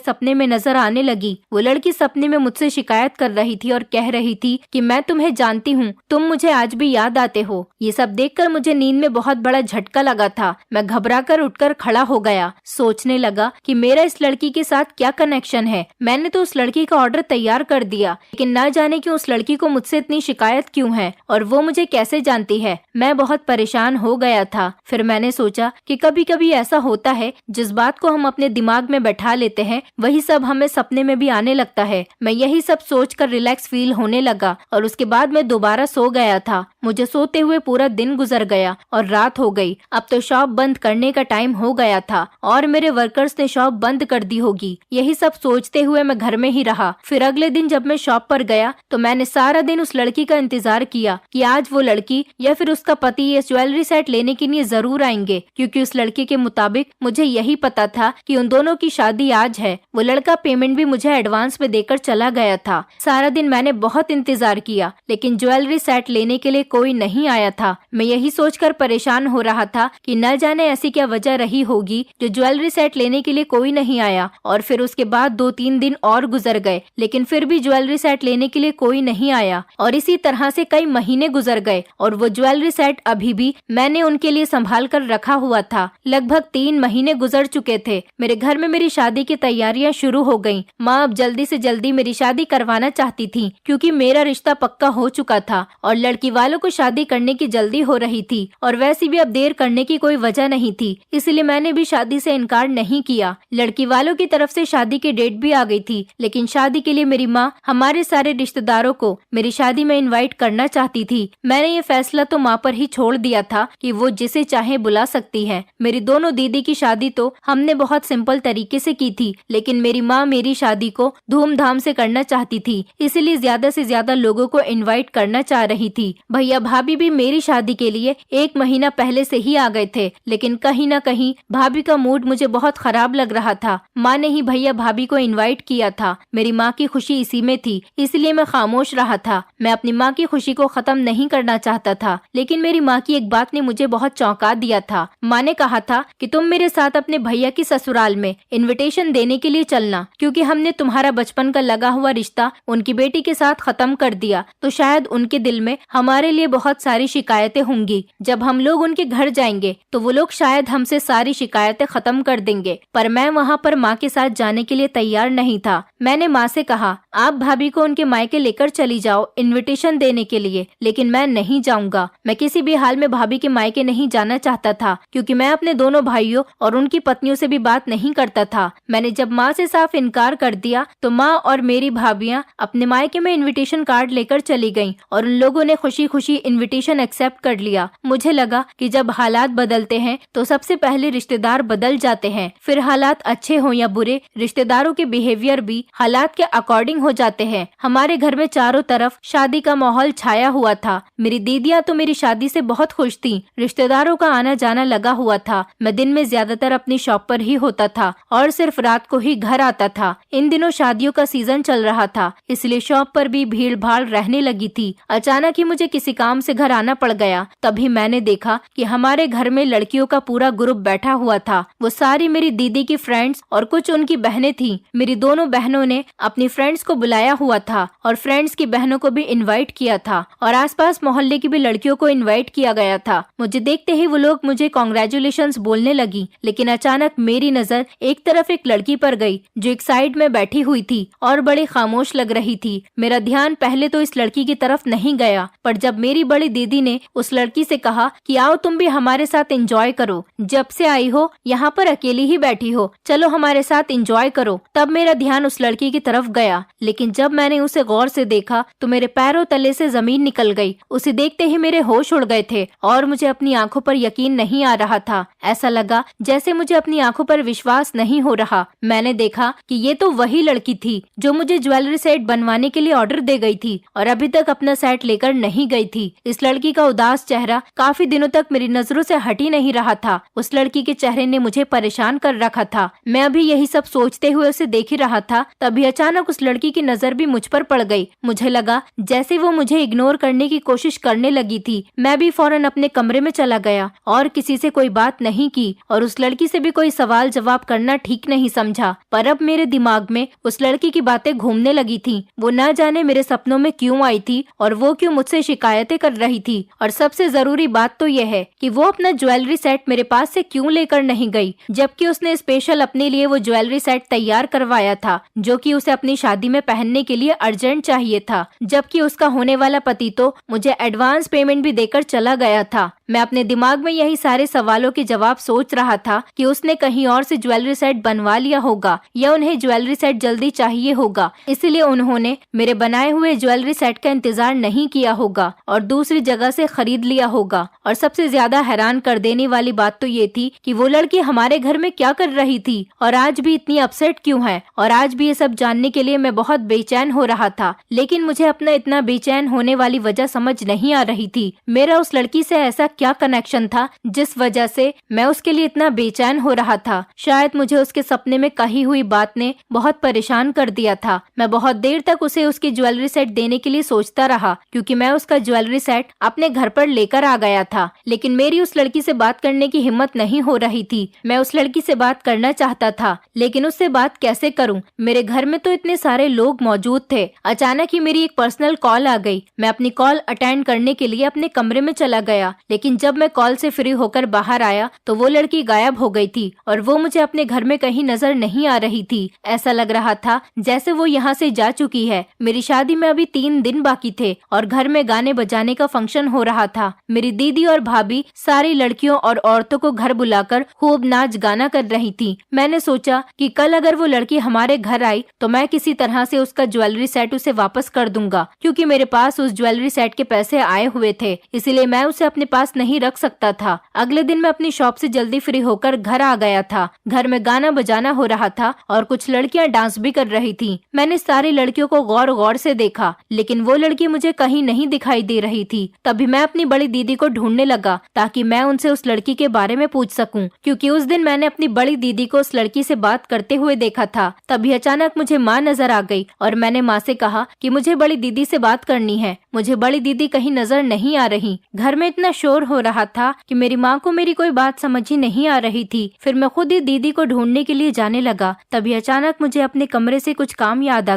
सपने में नजर आने लगी। वो लड़की सपने में मुझसे शिकायत कर रही थी और कह रही थी कि मैं तुम्हें जानती हूँ, तुम मुझे आज भी याद आते हो। ये सब देखकर मुझे नींद में बहुत बड़ा झटका लगा था। मैं घबराकर उठकर खड़ा हो गया, सोचने लगा कि मेरा इस लड़की के साथ क्या कनेक्शन है। मैंने तो उस लड़की का ऑर्डर तैयार कर दिया, लेकिन न जाने क्यों उस लड़की को मुझसे इतनी शिकायत क्यों है और वो मुझे कैसे जानती है। मैं बहुत परेशान हो गया था। फिर मैंने सोचा कि कभी कभी ऐसा होता है, जिस बात को हम अपने दिमाग में बैठा लेते हैं वही सब हमें सपने में भी आने लगता है। मैं यही सब सोचकर रिलैक्स फील होने लगा और उसके बाद मैं दोबारा सो गया था। मुझे सोते हुए पूरा दिन गुजर गया और रात हो गई। अब तो शॉप बंद करने का टाइम हो गया था और मेरे वर्कर्स ने शॉप बंद कर दी होगी। यही सब सोचते हुए मैं घर में ही रहा। फिर अगले दिन जब मैं शॉप पर गया तो मैंने सारा दिन उस लड़की का इंतजार किया कि आज वो लड़की या फिर उसका पति ये ज्वेलरी सेट लेने के लिए जरूर आएंगे, क्योंकि उस लड़की के मुताबिक मुझे यही पता था कि उन दोनों की शादी आज है। वो लड़का पेमेंट भी मुझे एडवांस में देकर चला गया था। सारा दिन मैंने बहुत इंतजार किया, लेकिन ज्वेलरी सेट लेने के लिए कोई नहीं आया था। मैं यही सोचकर परेशान हो रहा था कि न जाने ऐसी क्या वजह रही होगी जो ज्वेलरी सेट लेने के लिए कोई नहीं आया। और फिर उसके बाद 2-3 दिन और गुजर गए, लेकिन फिर भी ज्वेलरी सेट लेने के लिए कोई नहीं आया। और इसी तरह से कई महीने गुजर गए और वो ज्वेलरी सेट अभी भी मैंने उनके लिए संभाल कर रखा हुआ था। लगभग 3 महीने गुजर चुके थे। मेरे घर में मेरी शादी की तैयारियां शुरू हो गईं। माँ अब जल्दी से जल्दी मेरी शादी करवाना चाहती थी, क्योंकि मेरा रिश्ता पक्का हो चुका था और लड़की वालों को शादी करने की जल्दी हो रही थी और वैसे भी अब देर करने की कोई वजह नहीं थी, इसलिए मैंने भी शादी से इनकार नहीं किया। लड़की वालों की तरफ से शादी की डेट भी आ गई थी, लेकिन शादी के लिए मेरी माँ हमारे सारे रिश्तेदारों को मेरी शादी में इनवाइट करना चाहती थी। मैंने ये फैसला तो माँ पर ही छोड़ दिया था कि वो जिसे चाहे बुला सकती है। मेरी दोनों दीदी की शादी तो हमने बहुत सिंपल तरीके से की थी, लेकिन मेरी माँ मेरी शादी को धूमधाम से करना चाहती थी, इसलिए ज्यादा से ज्यादा लोगों को इनवाइट करना चाह रही थी। भैया भाभी भी मेरी शादी के लिए 1 महीना पहले से ही आ गए थे, लेकिन कहीं न कहीं भाभी का मूड मुझे बहुत खराब लग रहा था। माँ ने ही भैया भाभी को इनवाइट किया था। मेरी माँ की खुशी इसी में थी, इसलिए मैं खामोश रहा था। मैं अपनी माँ की खुशी को खत्म नहीं करना चाहता था, लेकिन मेरी माँ की एक बात ने मुझे बहुत चौंका दिया था। माँ ने कहा था कि तुम मेरे साथ अपने भैया की ससुराल में इनविटेशन देने के लिए चलना, क्योंकि हमने तुम्हारा बचपन का लगा हुआ रिश्ता उनकी बेटी के साथ खत्म कर दिया, तो शायद उनके दिल में हमारे लिए बहुत सारी शिकायतें होंगी। जब हम लोग उनके घर जाएंगे तो वो लोग शायद हमसे सारी शिकायतें खत्म कर देंगे। पर मैं वहाँ पर माँ के साथ जाने के लिए तैयार नहीं था। मैंने माँ से कहा, आप भाभी को उनके मायके लेकर चली जाओ इनविटेशन देने के लिए, लेकिन मैं नहीं जाऊंगा। मैं किसी भी हाल में भाभी के मायके नहीं जाना चाहता था, क्योंकि मैं अपने दोनों भाइयों और उनकी पत्नियों से भी बात नहीं करता था। मैंने जब माँ से साफ इनकार कर दिया तो माँ और मेरी भाभियाँ अपने मायके में इनविटेशन कार्ड लेकर चली गयी और उन लोगों ने खुशी खुशी इनविटेशन एक्सेप्ट कर लिया। मुझे लगा कि जब हालात बदलते हैं तो सबसे पहले रिश्तेदार बदल जाते हैं, फिर हालात अच्छे हो या बुरे, रिश्तेदारों के बिहेवियर भी हालात के अकॉर्डिंग हो जाते हैं। हमारे घर में चारों तरफ शादी का माहौल छाया हुआ था। मेरी दीदियाँ तो मेरी शादी से बहुत खुश थीं। रिश्तेदारों का आना जाना लगा हुआ था। मैं दिन में ज्यादातर अपनी शॉप पर ही होता था और सिर्फ रात को ही घर आता था। इन दिनों शादियों का सीजन चल रहा था, इसलिए शॉप पर भी भीड़ भाड़ रहने लगी थी। अचानक ही मुझे किसी काम से घर आना पड़ गया। तभी मैंने देखा कि हमारे घर में लड़कियों का पूरा ग्रुप बैठा हुआ था। वो सारी मेरी दीदी की फ्रेंड्स और कुछ उनकी बहनें थीं। मेरी दोनों बहनों ने अपनी फ्रेंड्स को बुलाया हुआ था और फ्रेंड्स की बहनों को भी इनवाइट किया था और आसपास मोहल्ले की भी लड़कियों को इनवाइट किया गया था। मुझे देखते ही वो लोग मुझे कॉन्ग्रेचुलेशंस बोलने लगी, लेकिन अचानक मेरी नजर एक तरफ एक लड़की पर गई जो एक साइड में बैठी हुई थी और बड़ी खामोश लग रही थी। मेरा ध्यान पहले तो इस लड़की की तरफ नहीं गया, पर जब मेरी बड़ी दीदी ने उस लड़की से कहा कि आओ तुम भी हमारे साथ एंजॉय करो, जब से आई हो यहाँ पर अकेली ही बैठी हो, चलो हमारे साथ एंजॉय करो, तब मेरा ध्यान उस लड़की की तरफ गया। लेकिन जब मैंने उसे गौर से देखा तो मेरे पैरों तले से जमीन निकल गई। उसे देखते ही मेरे होश उड़ गए थे और मुझे अपनी आंखों पर यकीन नहीं आ रहा था। ऐसा लगा जैसे मुझे अपनी आंखों पर विश्वास नहीं हो रहा। मैंने देखा कि ये तो वही लड़की थी जो मुझे ज्वेलरी सेट बनवाने के लिए ऑर्डर दे गई थी और अभी तक अपना सेट लेकर नहीं गई थी। इस लड़की का उदास चेहरा काफी दिनों तक मेरी नजरों से हट ही नहीं रहा था। उस लड़की के चेहरे ने मुझे परेशान कर रखा था। मैं अभी यही सब सोचते हुए उसे देख ही रहा था, तभी अचानक उस लड़की की नजर भी मुझ पर पड़ गई। मुझे लगा जैसे वो मुझे इग्नोर करने की कोशिश करने लगी थी। मैं भी फौरन अपने कमरे में चला गया और किसी से कोई बात नहीं की और उस लड़की से भी कोई सवाल जवाब करना ठीक नहीं समझा। पर अब मेरे दिमाग में उस लड़की की बातें घूमने लगी थी। वो न जाने मेरे सपनों में क्यों आई थी और वो क्यों मुझसे शिकायतें कर रही थी। और सबसे जरूरी बात तो यह है कि वो अपना ज्वेलरी सेट मेरे पास से क्यों लेकर नहीं गई, जबकि उसने स्पेशल अपने लिए वो ज्वेलरी सेट तैयार करवाया था जो कि उसे अपनी शादी में पहनने के लिए अर्जेंट चाहिए था। जबकि उसका होने वाला पति तो मुझे एडवांस पेमेंट भी देकर चला गया था। मैं अपने दिमाग में यही सारे सवालों के जवाब सोच रहा था कि उसने कहीं और से ज्वेलरी सेट बनवा लिया होगा या उन्हें ज्वेलरी सेट जल्दी चाहिए होगा, इसलिए उन्होंने मेरे बनाए हुए ज्वेलरी सेट का इंतजार नहीं किया होगा और दूसरी जगह से खरीद लिया होगा। और सबसे ज्यादा हैरान कर देने वाली बात तो ये थी कि वो लड़की हमारे घर में क्या कर रही थी और आज भी इतनी अपसेट क्यों है। और आज भी ये सब जानने के लिए मैं बहुत बेचैन हो रहा था, लेकिन मुझे अपना इतना बेचैन होने वाली वजह समझ नहीं आ रही थी। मेरा उस लड़की से ऐसा क्या कनेक्शन था जिस वजह से मैं उसके लिए इतना बेचैन हो रहा था। शायद मुझे उसके सपने में कही हुई बात ने बहुत परेशान कर दिया था। मैं बहुत देर तक उसे उसकी ज्वेलरी सेट देने के लिए सोचता रहा क्योंकि मैं उसका ज्वेलरी सेट अपने घर पर लेकर आ गया था, लेकिन मेरी उस लड़की से बात करने की हिम्मत नहीं हो रही थी। मैं उस लड़की से बात करना चाहता था, लेकिन उससे बात कैसे करूं? मेरे घर में तो इतने सारे लोग मौजूद थे। अचानक ही मेरी एक पर्सनल कॉल आ गई। मैं अपनी कॉल अटेंड करने के लिए अपने कमरे में चला गया, लेकिन जब मैं कॉल से फ्री होकर बाहर आया तो वो लड़की गायब हो गई थी और वो मुझे अपने घर में कहीं नजर नहीं आ रही थी। ऐसा लग रहा था जैसे वो यहाँ से जा चुकी है। मेरी शादी में अभी 3 दिन बाकी थे और घर में गाने बजाने का फंक्शन हो रहा था। मेरी दीदी और भाभी सारी लड़कियों और औरतों को घर बुलाकर खूब नाच गाना कर रही थी। मैंने सोचा कि कल अगर वो लड़की हमारे घर आई तो मैं किसी तरह से उसका ज्वेलरी सेट उसे वापस कर दूंगा, क्योंकि मेरे पास उस ज्वेलरी सेट के पैसे आए हुए थे, इसलिए मैं उसे अपने पास नहीं रख सकता था। अगले दिन मैं अपनी शॉप से जल्दी फ्री होकर घर आ गया था। घर में गाना बजाना हो रहा था और कुछ लड़कियां डांस भी कर रही थी। मैंने सारी लड़कियों को गौर गौर से देखा, लेकिन वो लड़की मुझे कहीं नहीं दिखाई दे रही थी। तभी मैं अपनी बड़ी दीदी को ढूंढने लगा ताकि मैं उनसे उस लड़की के बारे में पूछ सकूं, क्योंकि उस दिन मैंने अपनी बड़ी दीदी को उस लड़की से बात करते हुए देखा था। तभी अचानक मुझे माँ नजर आ गई और मैंने माँ से कहा कि मुझे बड़ी दीदी से बात करनी है। मुझे बड़ी दीदी कहीं नजर नहीं आ रही। घर में इतना शोर हो रहा था कि मेरी माँ को मेरी कोई बात समझ ही नहीं आ रही थी। फिर मैं खुद ही दीदी को ढूंढने के लिए जाने लगा। तभी अचानक मुझे अपने कमरे से कुछ काम याद आ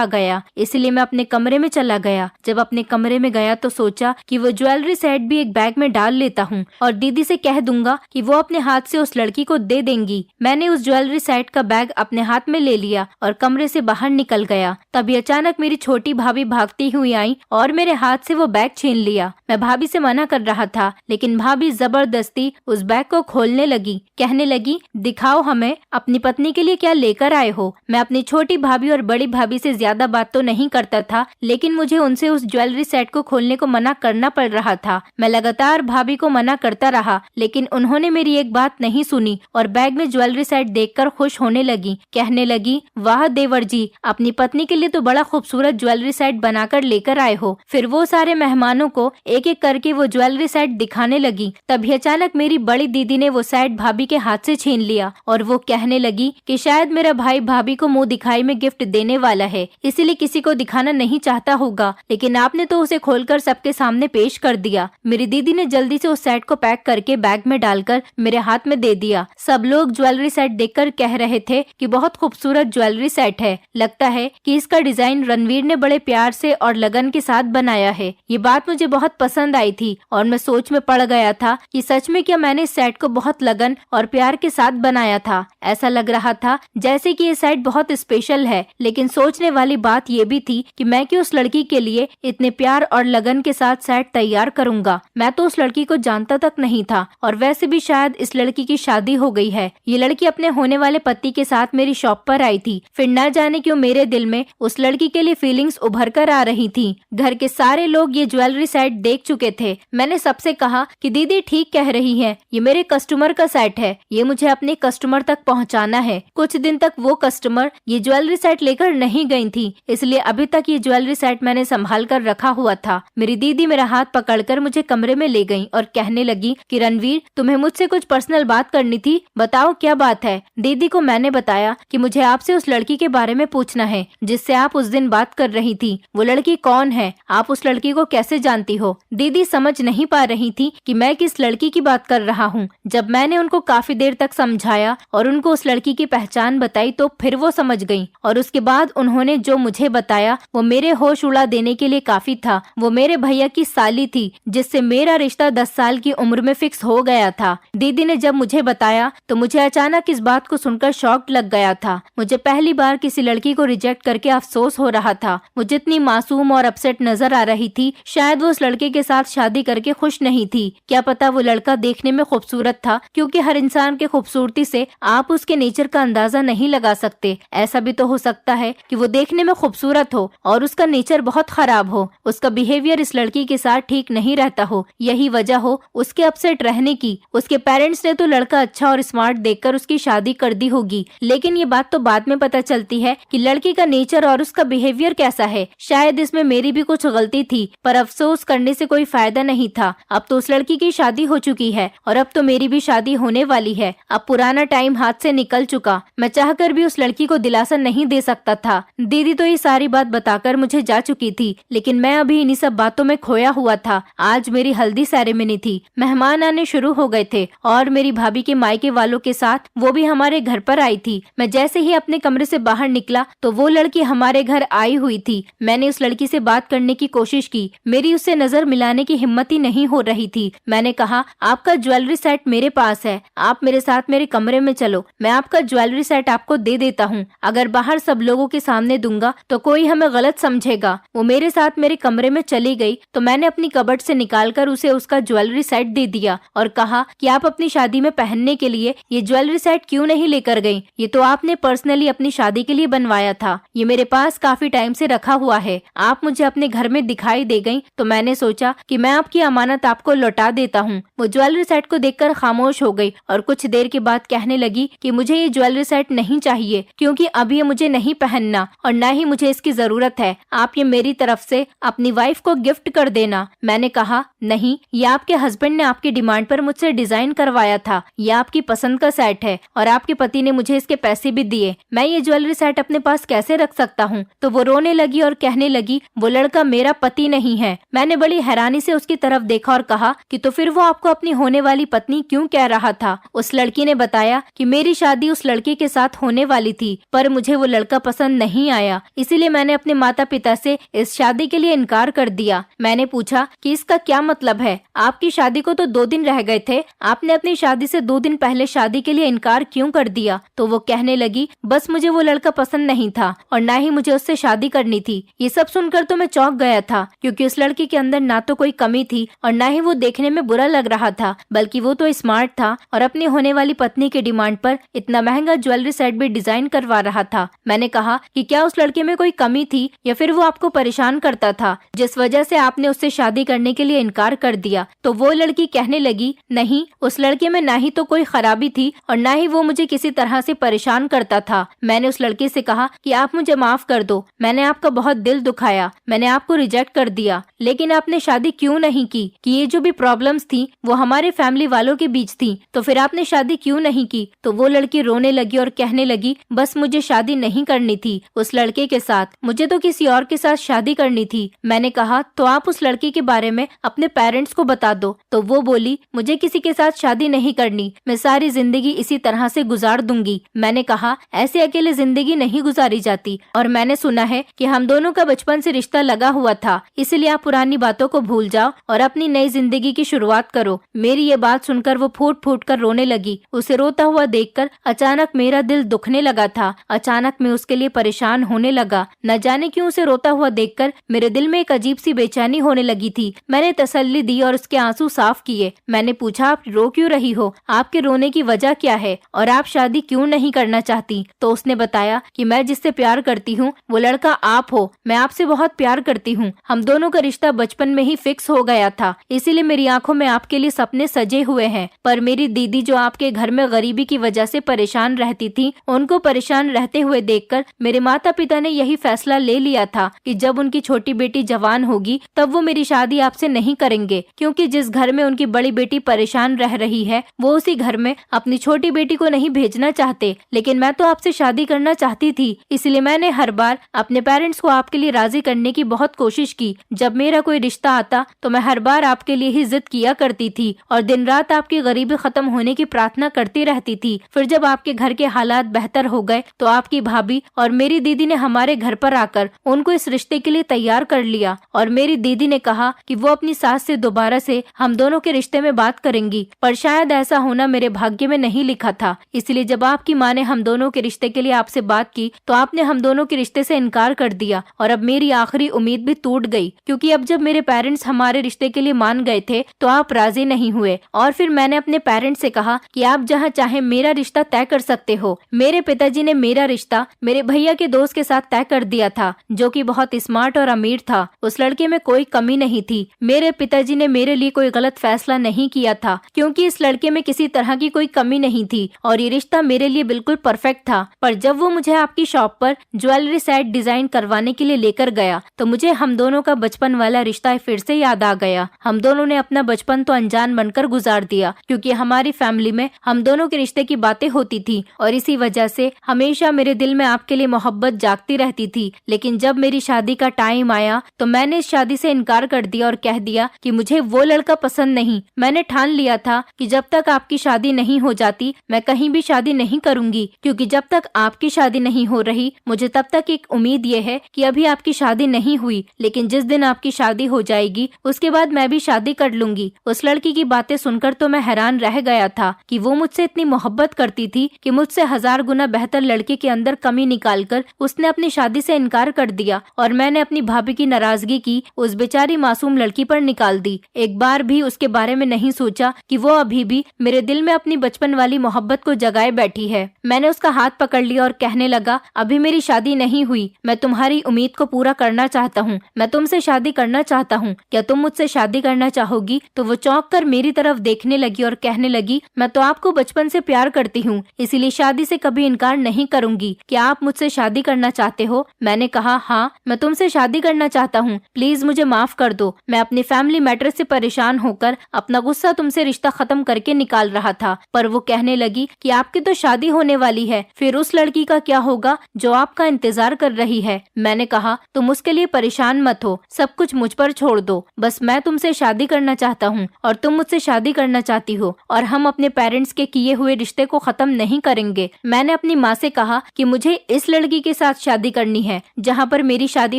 गया। इसलिए मैं अपने कमरे में चला गया। जब अपने कमरे में गया तो सोचा कि वो ज्वेलरी सेट भी एक बैग में डाल लेता हूँ और दीदी से कह दूंगा कि वो अपने हाथ से उस लड़की को दे देंगी। मैंने उस ज्वेलरी सेट का बैग अपने हाथ में ले लिया और कमरे से बाहर निकल गया। तभी अचानक मेरी छोटी भाभी भागती हुई आई और मेरे हाथ से वो बैग छीन लिया। मैं भाभी से मना कर रहा था, लेकिन भाभी जबरदस्ती उस बैग को खोलने लगी। कहने लगी, दिखाओ हमें अपनी पत्नी के लिए क्या लेकर आए हो। मैं अपनी छोटी भाभी और बड़ी भाभी से ज्यादा बात तो नहीं करता था, लेकिन मुझे उनसे उस ज्वेलरी सेट को खोलने को मना करना पड़ रहा था। मैं लगातार भाभी को मना करता रहा, लेकिन उन्होंने मेरी एक बात नहीं सुनी और बैग में ज्वेलरी सेट देखकर खुश होने लगी। कहने लगी, वाह देवर जी, अपनी पत्नी के लिए तो बड़ा खूबसूरत ज्वेलरी सेट बनाकर लेकर आए हो। फिर वो सारे मेहमानों को एक एक करके वो ज्वेलरी सेट दिखाने लगी। तभी अचानक मेरी बड़ी दीदी ने वो सेट भाभी के हाथ से छीन लिया और वो कहने लगी कि शायद मेरा भाई भाभी को मुंह दिखाई में गिफ्ट देने वाला है, इसीलिए किसी को दिखाना नहीं चाहता होगा, लेकिन आपने तो उसे खोलकर सबके सामने पेश कर दिया। मेरी दीदी ने जल्दी से उस सेट को पैक करके बैग में डालकर मेरे हाथ में दे दिया। सब लोग ज्वेलरी सेट देखकर कह रहे थे कि बहुत खूबसूरत ज्वेलरी सेट है। लगता है कि इसका डिजाइन रणवीर ने बड़े प्यार से और लगन के साथ बनाया है। ये बात मुझे बहुत पसंद आई थी और मैं सोच में पड़ गया था कि सच में क्या मैंने इस सेट को बहुत लगन और प्यार के साथ बनाया था। ऐसा लग रहा था जैसे कि ये सेट बहुत स्पेशल है, लेकिन सोचने वाली बात ये भी थी कि मैं क्यों उस लड़की के लिए इतने प्यार और लगन के साथ सेट तैयार करूंगा। मैं तो उस लड़की को जानता तक नहीं था और वैसे भी शायद इस लड़की की शादी हो गई है। ये लड़की अपने होने वाले पति के साथ मेरी शॉप पर आई थी। फिर न जाने क्यों मेरे दिल में उस लड़की के लिए फीलिंग्स उभर कर आ रही थी। घर के सारे लोग ये ज्वेलरी सेट देख चुके थे। मैंने सबसे कहा कि दीदी ठीक कह रही है, ये मेरे कस्टमर का सेट है, ये मुझे अपने कस्टमर तक पहुंचाना है। कुछ दिन तक वो कस्टमर ये ज्वेलरी सेट लेकर नहीं गई थी, इसलिए अभी तक ये ज्वेलरी सेट मैंने संभाल कर रखा हुआ था। मेरी दीदी मेरा हाथ पकड़कर मुझे कमरे में ले गई और कहने लगी कि रणवीर, तुम्हें मुझसे कुछ पर्सनल बात करनी थी, बताओ क्या बात है। दीदी को मैंने बताया कि मुझे आपसे उस लड़की के बारे में पूछना है जिससे आप उस दिन बात कर रही थी। वो लड़की कौन है? आप उस लड़की को कैसे जानती हो? दीदी दीदी समझ नहीं पा रही थी कि मैं किस लड़की की बात कर रहा हूँ। जब मैंने उनको काफी देर तक समझाया और उनको उस लड़की की पहचान बताई तो फिर वो समझ गईं और उसके बाद उन्होंने जो मुझे बताया वो मेरे होश उड़ा देने के लिए काफी था। वो मेरे भैया की साली थी जिससे मेरा रिश्ता 10 साल की उम्र में फिक्स हो गया था। दीदी ने जब मुझे बताया तो मुझे अचानक इस बात को सुनकर शॉक लग गया था। मुझे पहली बार किसी लड़की को रिजेक्ट करके अफसोस हो रहा था। वो जितनी मासूम और अपसेट नजर आ रही थी, शायद वो उस लड़के के साथ शादी करके खुश नहीं थी। क्या पता वो लड़का देखने में खूबसूरत था, क्योंकि हर इंसान की खूबसूरती से आप उसके नेचर का अंदाजा नहीं लगा सकते। ऐसा भी तो हो सकता है कि वो देखने में खूबसूरत हो और उसका नेचर बहुत खराब हो, उसका बिहेवियर इस लड़की के साथ ठीक नहीं रहता हो। यही वजह हो उसके अपसेट रहने की। उसके पेरेंट्स ने तो लड़का अच्छा और स्मार्ट देखकर उसकी शादी कर दी होगी, लेकिन ये बात तो बाद में पता चलती है कि लड़की का नेचर और उसका बिहेवियर कैसा है। शायद इसमें मेरी भी कुछ गलती थी, पर अफसोस करने से कोई फायदा नहीं था। अब तो उस लड़की की शादी हो चुकी है और अब तो मेरी भी शादी होने वाली है। अब पुराना टाइम हाथ से निकल चुका। मैं चाहकर भी उस लड़की को दिलासा नहीं दे सकता था। दीदी तो ये सारी बात बताकर मुझे जा चुकी थी, लेकिन मैं अभी इन्हीं सब बातों में खोया हुआ था। आज मेरी हल्दी सेरेमनी थी। मेहमान आने शुरू हो गए थे और मेरी भाभी के मायके वालों के साथ वो भी हमारे घर पर आई थी। मैं जैसे ही अपने कमरे से बाहर निकला तो वो लड़की हमारे घर आई हुई थी। मैंने उस लड़की से बात करने की कोशिश की, मेरी उससे नजर मिलाने की हिम्मत ही नहीं हो रही थी। मैंने कहा, आपका ज्वेलरी सेट मेरे पास है, आप मेरे साथ मेरे कमरे में चलो, मैं आपका ज्वेलरी सेट आपको दे देता हूँ। अगर बाहर सब लोगों के सामने दूंगा तो कोई हमें गलत समझेगा। वो मेरे साथ मेरे कमरे में चली गई तो मैंने अपनी कबर्ड से निकालकर उसे उसका ज्वेलरी सेट दे दिया और कहा कि आप अपनी शादी में पहनने के लिए ये ज्वेलरी सेट क्यों नहीं लेकर गई? ये तो आपने पर्सनली अपनी शादी के लिए बनवाया था। ये मेरे पास काफी टाइम से रखा हुआ है। आप मुझे अपने घर में दिखाई दे गई तो मैंने सोचा कि मैं आपकी अमानत आपको लौटा देता हूँ। वो ज्वेलरी सेट को देखकर खामोश हो गई और कुछ देर के बाद कहने लगी कि मुझे ये ज्वेलरी सेट नहीं चाहिए, क्योंकि अब ये मुझे नहीं पहनना और न ही मुझे इसकी जरूरत है। आप ये मेरी तरफ से अपनी वाइफ को गिफ्ट कर देना। मैंने कहा, नहीं, ये आपके हस्बैंड ने आपकी डिमांड पर मुझसे डिजाइन करवाया था। ये आपकी पसंद का सेट है और आपके पति ने मुझे इसके पैसे भी दिए। मैं ये ज्वेलरी सेट अपने पास कैसे रख सकता हूँ? तो वो रोने लगी और कहने लगी, वो लड़का मेरा पति नहीं है। मैंने बड़ी हैरानी से उसकी तरफ देखा और कहा कि तो फिर वो आपको अपनी होने वाली पत्नी क्यों कह रहा था? उस लड़की ने बताया कि मेरी शादी उस लड़के के साथ होने वाली थी, पर मुझे वो लड़का पसंद नहीं आया, इसीलिए मैंने अपने माता पिता से इस शादी के लिए इनकार कर दिया। मैंने पूछा कि इसका क्या मतलब है? आपकी शादी को तो 2 दिन रह गए थे, आपने अपनी शादी से 2 दिन पहले शादी के लिए इनकार क्यों कर दिया? तो वो कहने लगी, बस मुझे वो लड़का पसंद नहीं था और ना ही मुझे उससे शादी करनी थी। ये सब सुनकर तो मैं चौंक गया था, क्योंकि उस लड़की के अंदर ना तो कोई कमी थी और ना ही वो देखने में बुरा लग रहा था, बल्कि वो तो स्मार्ट था और अपनी होने वाली पत्नी की डिमांड पर इतना महंगा ज्वेलरी सेट भी डिजाइन करवा रहा था। मैंने कहा कि क्या उस लड़के में कोई कमी थी या फिर वो आपको परेशान करता था, जिस वजह से आपने उससे शादी करने के लिए इनकार कर दिया? तो वो लड़की कहने लगी, नहीं, उस लड़के में ना ही तो कोई खराबी थी और ना ही वो मुझे किसी तरह से परेशान करता था। मैंने उस लड़के से कहा कि आप मुझे माफ कर दो, मैंने आपका बहुत दिल दुखाया, मैंने आपको रिजेक्ट कर दिया, लेकिन आपने शादी क्यों नहीं की? कि ये जो भी प्रॉब्लम्स थी वो हमारे फैमिली वालों के बीच थी, तो फिर आपने शादी क्यों नहीं की? तो वो लड़की रोने लगी और कहने लगी, बस मुझे शादी नहीं करनी थी उस लड़के के साथ, मुझे तो किसी और के साथ शादी करनी थी। मैंने कहा, तो आप उस लड़के के बारे में अपने पेरेंट्स को बता दो। तो वो बोली, मुझे किसी के साथ शादी नहीं करनी, मैं सारी जिंदगी इसी तरह से गुजार दूंगी। मैंने कहा, ऐसे अकेले जिंदगी नहीं गुजारी जाती और मैंने सुना है कि हम दोनों का बचपन से रिश्ता लगा हुआ था, इसलिए आप पुरानी बातों को भूल जाओ और अपनी नई जिंदगी की शुरुआत करो। मेरी ये बात सुनकर वो फूट फूट कर रोने लगी। उसे रोता हुआ देखकर अचानक मेरा दिल दुखने लगा था। अचानक मैं उसके लिए परेशान होने लगा। न जाने क्यों उसे रोता हुआ देखकर मेरे दिल में एक अजीब सी बेचैनी होने लगी थी। मैंने तसल्ली दी और उसके आंसू साफ किए। मैंने पूछा, आप रो क्यों रही हो? आपके रोने की वजह क्या है और आप शादी क्यों नहीं करना चाहती? तो उसने बताया कि मैं जिससे प्यार करती हूँ वो लड़का आप हो, मैं आपसे बहुत प्यार करती हूँ। हम दोनों का रिश्ता बचपन में ही फिक्स हो गया था, इसीलिए मेरी आंखों में आपके लिए सपने सजे हुए हैं। पर मेरी दीदी जो आपके घर में गरीबी की वजह से परेशान रहती थी, उनको परेशान रहते हुए देखकर मेरे माता पिता ने यही फैसला ले लिया था कि जब उनकी छोटी बेटी जवान होगी तब वो मेरी शादी आपसे नहीं करेंगे, क्योंकि जिस घर में उनकी बड़ी बेटी परेशान रह रही है वो उसी घर में अपनी छोटी बेटी को नहीं भेजना चाहते। लेकिन मैं तो आपसे शादी करना चाहती थी, इसलिए मैंने हर बार अपने पेरेंट्स को आपके लिए राजी करने की बहुत कोशिश की। जब मेरा कोई रिश्ता आता तो मैं हर बार आपके लिए ही जिद किया करती थी और दिन रात आपकी गरीबी खत्म होने की प्रार्थना करती रहती थी। फिर जब आपके घर के हालात बेहतर हो गए तो आपकी भाभी और मेरी दीदी ने हमारे घर पर आकर उनको इस रिश्ते के लिए तैयार कर लिया और मेरी दीदी ने कहा कि वो अपनी सास से दोबारा से हम दोनों के रिश्ते में बात करेंगी, पर शायद ऐसा होना मेरे भाग्य में नहीं लिखा था। इसलिए जब आपकी माँ ने हम दोनों के रिश्ते के लिए आपसे बात की तो आपने हम दोनों के रिश्ते से इनकार कर दिया और अब मेरी आखिरी उम्मीद भी टूट गई, क्योंकि अब जब मेरे पेरेंट्स हमारे रिश्ते के लिए मान गए थे तो आप राजी नहीं हुए। और फिर मैंने अपने पेरेंट्स से कहा कि आप जहाँ चाहे मेरा रिश्ता तय कर सकते हो। मेरे पिताजी ने मेरा रिश्ता मेरे भैया के दोस्त के साथ तय कर दिया था, जो कि बहुत स्मार्ट और अमीर था। उस लड़के में कोई कमी नहीं थी। मेरे पिताजी ने मेरे लिए कोई गलत फैसला नहीं किया था, क्योंकि इस लड़के में किसी तरह की कोई कमी नहीं थी और ये रिश्ता मेरे लिए बिल्कुल परफेक्ट था। पर जब वो मुझे आपकी शॉप पर ज्वेलरी सेट डिजाइन करवाने के लिए लेकर गया तो मुझे हम दोनों का बचपन वाला रिश्ता फिर से याद आ गया। हम दोनों ने अपना बचपन तो अनजान बनकर गुजार दिया, क्योंकि हमारी फैमिली में हम दोनों के रिश्ते की बातें होती थी और इसी वजह से हमेशा मेरे दिल में आपके लिए मोहब्बत जागती रहती थी। लेकिन जब मेरी शादी का टाइम आया तो मैंने इस शादी से इनकार कर दिया और कह दिया कि मुझे वो लड़का पसंद नहीं। मैंने ठान लिया था कि जब तक आपकी शादी नहीं हो जाती मैं कहीं भी शादी नहीं करूंगी, क्योंकि जब तक आपकी शादी नहीं हो रही मुझे तब तक एक उम्मीद ये है कि अभी आपकी शादी नहीं हुई, लेकिन जिस दिन आपकी शादी हो जाएगी उसके बाद मैं भी शादी कर लूंगी। उस लड़की की बातें सुनकर तो मैं हैरान रह गया था कि वो मुझसे इतनी मोहब्बत करती थी कि मुझसे 1000 गुना बेहतर लड़के के अंदर कमी निकालकर उसने अपनी शादी से इनकार कर दिया और मैंने अपनी भाभी की नाराजगी की उस बेचारी मासूम लड़की पर निकाल दी। एक बार भी उसके बारे में नहीं सोचा कि वो अभी भी मेरे दिल में अपनी बचपन वाली मोहब्बत को जगाए बैठी है। मैंने उसका हाथ पकड़ लिया और कहने लगा, अभी मेरी शादी नहीं हुई, मैं तुम्हारी उम्मीद को पूरा करना चाहता हूँ, मैं तुमसे शादी करना चाहता हूँ, क्या तुम मुझसे शादी करना चाहोगी? तो वो चौंक कर मेरी तरफ देखने लगी और कहने लगी, मैं तो आपको बचपन से प्यार करती हूँ, इसीलिए शादी से कभी इनकार नहीं करूंगी। क्या आप मुझसे शादी करना चाहते हो? मैंने कहा, हाँ मैं तुमसे शादी करना चाहता हूँ, प्लीज मुझे माफ कर दो। मैं अपनी फैमिली मैटर से परेशान होकर अपना गुस्सा तुमसे रिश्ता खत्म करके निकाल रहा था। पर वो कहने लगी कि आपकी तो शादी होने वाली है, फिर उस लड़की का क्या होगा जो आपका इंतजार कर रही है? मैंने कहा, तुम उसके लिए परेशान मत हो, सब कुछ मुझ पर छोड़ दो, बस मैं तुमसे शादी करना चाहता हूँ और तुम मुझसे शादी करना चाहती हो और हम अपने पेरेंट्स के किए हुए रिश्ते को खत्म नहीं करेंगे। मैंने अपनी माँ से कहा कि मुझे इस लड़की के साथ शादी करनी है, जहाँ पर मेरी शादी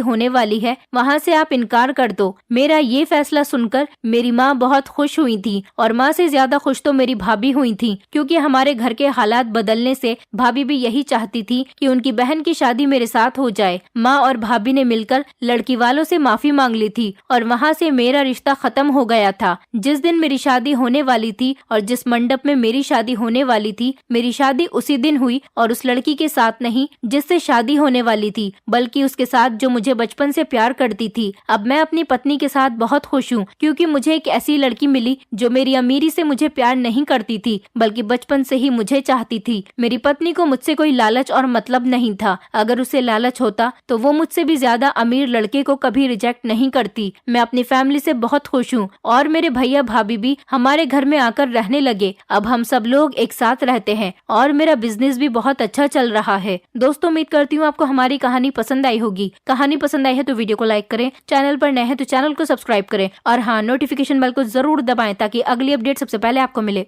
होने वाली है वहाँ से आप इनकार कर दो। मेरा ये फैसला सुनकर मेरी माँ बहुत खुश हुई थी और माँ से ज्यादा खुश तो मेरी भाभी हुई थी, क्योंकि हमारे घर के हालात बदलने से भाभी भी यही चाहती थी कि उनकी बहन की शादी मेरे साथ हो जाए। माँ और भाभी ने मिलकर लड़की वालों से माफी मांग ली थी और वहाँ से मेरा रिश्ता खत्म हो गया था। जिस दिन मेरी शादी होने वाली थी और जिस मंडप में मेरी शादी होने वाली थी, मेरी शादी उसी दिन हुई और उस लड़की के साथ नहीं जिससे शादी होने वाली थी, बल्कि उसके साथ जो मुझे बचपन से प्यार करती थी। अब मैं अपनी पत्नी के साथ बहुत खुश हूँ, क्योंकि मुझे एक ऐसी लड़की मिली जो मेरी अमीरी से मुझे प्यार नहीं करती थी, बल्कि बचपन से ही मुझे चाहती थी। मेरी पत्नी को मुझसे कोई लालच और मतलब नहीं था। अगर उसे लालच होता तो वो मुझसे भी ज्यादा अमीर लड़के को कभी रिजेक्ट नहीं करती। मैं अपनी फैमिली से बहुत खुश हूँ और मेरे भैया भाभी भी हमारे घर में आकर रहने लगे। अब हम सब लोग एक साथ रहते हैं और मेरा बिजनेस भी बहुत अच्छा चल रहा है। दोस्तों, उम्मीद करती हूँ आपको हमारी कहानी पसंद आई होगी। कहानी पसंद आई है तो वीडियो को लाइक करें, चैनल पर नए हैं तो चैनल को सब्सक्राइब करें और हाँ, नोटिफिकेशन बेल को जरूर दबाएं ताकि अगली अपडेट सबसे पहले आपको मिले।